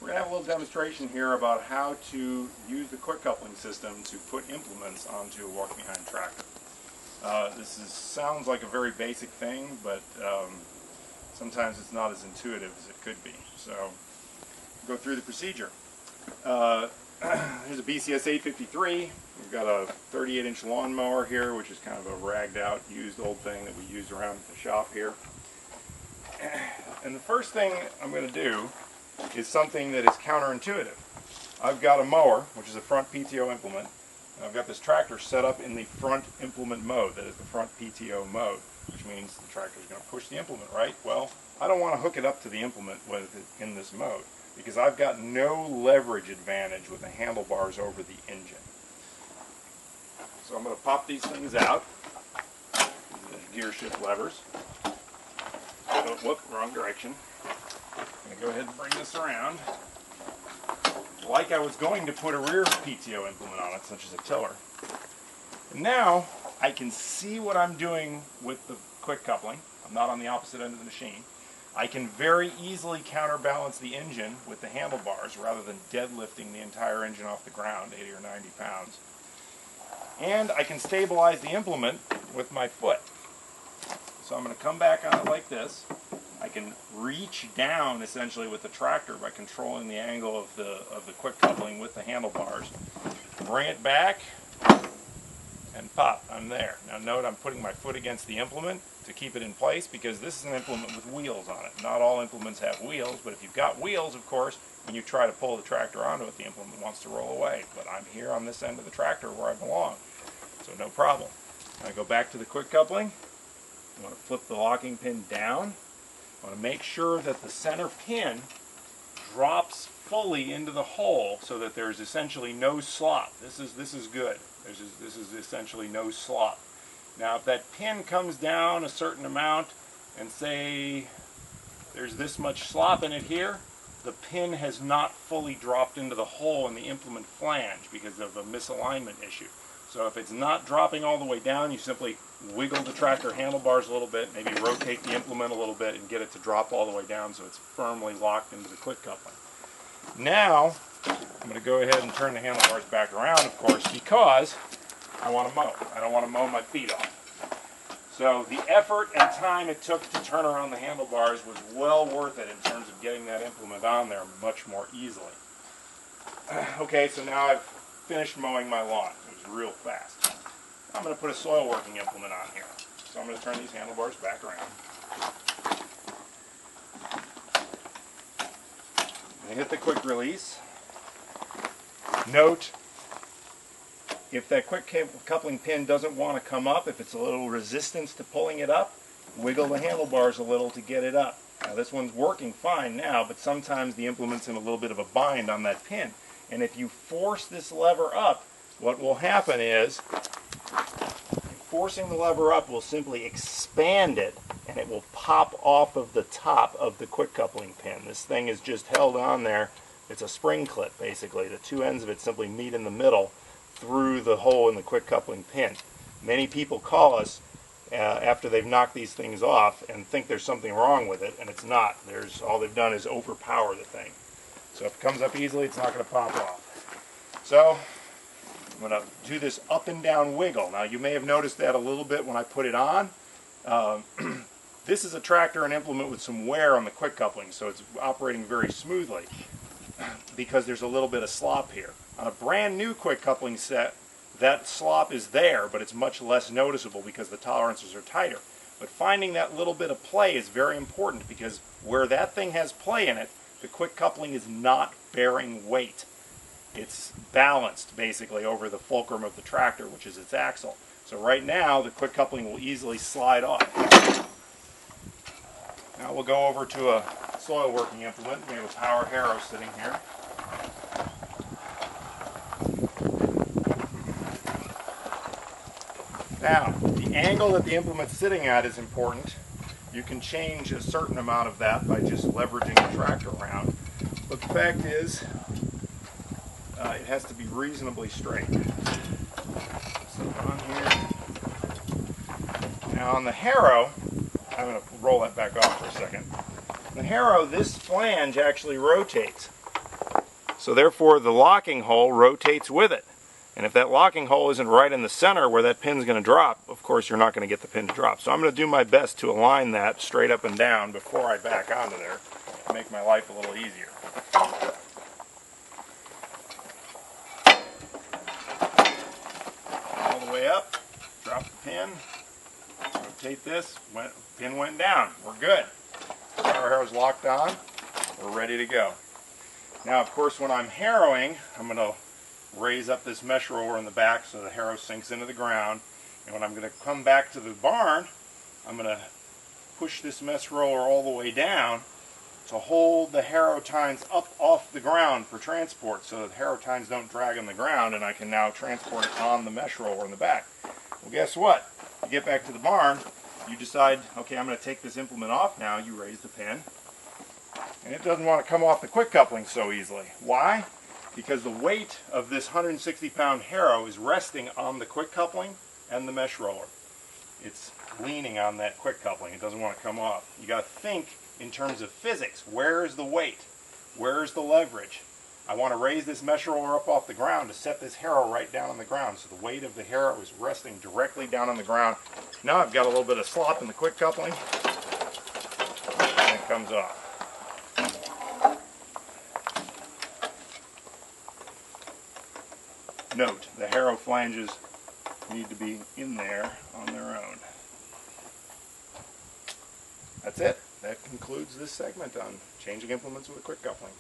We're going to have a little demonstration here about how to use the quick coupling system to put implements onto a walk-behind tractor. Sounds like a very basic thing, but sometimes it's not as intuitive as it could be. So, go through the procedure. Here's a BCS 853. We've got a 38-inch lawnmower here, which is kind of a ragged out, used old thing that we use around the shop here. And the first thing I'm going to do is something that is counterintuitive. I've got a mower, which is a front PTO implement. And I've got this tractor set up in the front implement mode, that is the front PTO mode, which means the tractor is going to push the implement, right? Well, I don't want to hook it up to the implement with it in this mode, because I've got no leverage advantage with the handlebars over the engine. So I'm going to pop these things out, the gear shift levers. Oh, whoop, wrong direction. I'm going to go ahead and bring this around. Like I was going to put a rear PTO implement on it, such as a tiller. And now I can see what I'm doing with the quick coupling. I'm not on the opposite end of the machine. I can very easily counterbalance the engine with the handlebars rather than deadlifting the entire engine off the ground, 80 or 90 pounds. And I can stabilize the implement with my foot. So I'm going to come back on it like this. I can reach down essentially with the tractor by controlling the angle of the quick coupling with the handlebars. Bring it back and pop. I'm there. Now note I'm putting my foot against the implement to keep it in place, because this is an implement with wheels on it. Not all implements have wheels, but if you've got wheels, of course, when you try to pull the tractor onto it, the implement wants to roll away. But I'm here on this end of the tractor where I belong, so no problem. I go back to the quick coupling. I want to flip the locking pin down. I want to make sure that the center pin drops fully into the hole so that there's essentially no slop. This is good. This is essentially no slop. Now if that pin comes down a certain amount and say there's this much slop in it here, the pin has not fully dropped into the hole in the implement flange because of a misalignment issue. So if it's not dropping all the way down, you simply wiggle the tractor handlebars a little bit, maybe rotate the implement a little bit and get it to drop all the way down so it's firmly locked into the quick coupling. Now, I'm going to go ahead and turn the handlebars back around, of course, because I want to mow. I don't want to mow my feet off. So the effort and time it took to turn around the handlebars was well worth it in terms of getting that implement on there much more easily. Okay, so now I've finished mowing my lawn. It was real fast. I'm going to put a soil working implement on here. So I'm going to turn these handlebars back around. I'm going to hit the quick release. Note, if that quick coupling pin doesn't want to come up, if it's a little resistance to pulling it up, wiggle the handlebars a little to get it up. Now this one's working fine now, but sometimes the implement's in a little bit of a bind on that pin. And if you force this lever up, what will happen is, forcing the lever up will simply expand it, and it will pop off of the top of the quick coupling pin. This thing is just held on there. It's a spring clip, basically. The two ends of it simply meet in the middle through the hole in the quick coupling pin. Many people call us after they've knocked these things off and think there's something wrong with it, and it's not. All they've done is overpower the thing. So if it comes up easily, it's not going to pop off. So I'm going to do this up and down wiggle. Now you may have noticed that a little bit when I put it on. This is a tractor and implement with some wear on the quick coupling, so it's operating very smoothly because there's a little bit of slop here. On a brand new quick coupling set, that slop is there, but it's much less noticeable because the tolerances are tighter. But finding that little bit of play is very important, because where that thing has play in it, the quick coupling is not bearing weight. It's balanced basically over the fulcrum of the tractor, which is its axle. So right now the quick coupling will easily slide off. Now we'll go over to a soil working implement. We have a power harrow sitting here. Now, the angle that the implement's sitting at is important. You can change a certain amount of that by just leveraging the tractor around. But the fact is, it has to be reasonably straight. So on here. Now on the harrow, I'm going to roll that back off for a second. The harrow, this flange actually rotates. So therefore the locking hole rotates with it. And if that locking hole isn't right in the center where that pin's going to drop, of course you're not going to get the pin to drop. So I'm going to do my best to align that straight up and down before I back onto there to make my life a little easier. All the way up, drop the pin, rotate this, pin went down. We're good. Our harrow's locked on, we're ready to go. Now of course when I'm harrowing, I'm going to raise up this mesh roller in the back so the harrow sinks into the ground. And when I'm going to come back to the barn, I'm going to push this mesh roller all the way down to hold the harrow tines up off the ground for transport so that the harrow tines don't drag on the ground, and I can now transport it on the mesh roller in the back. Well, guess what? You get back to the barn, you decide, okay, I'm going to take this implement off now. You raise the pin, and it doesn't want to come off the quick coupling so easily. Why? Because the weight of this 160-pound harrow is resting on the quick coupling and the mesh roller. It's leaning on that quick coupling. It doesn't want to come off. You got to think in terms of physics. Where is the weight? Where is the leverage? I want to raise this mesh roller up off the ground to set this harrow right down on the ground. So the weight of the harrow is resting directly down on the ground. Now I've got a little bit of slop in the quick coupling, and it comes off. Note, the harrow flanges need to be in there on their own. That's it. That concludes this segment on changing implements with a quick coupling.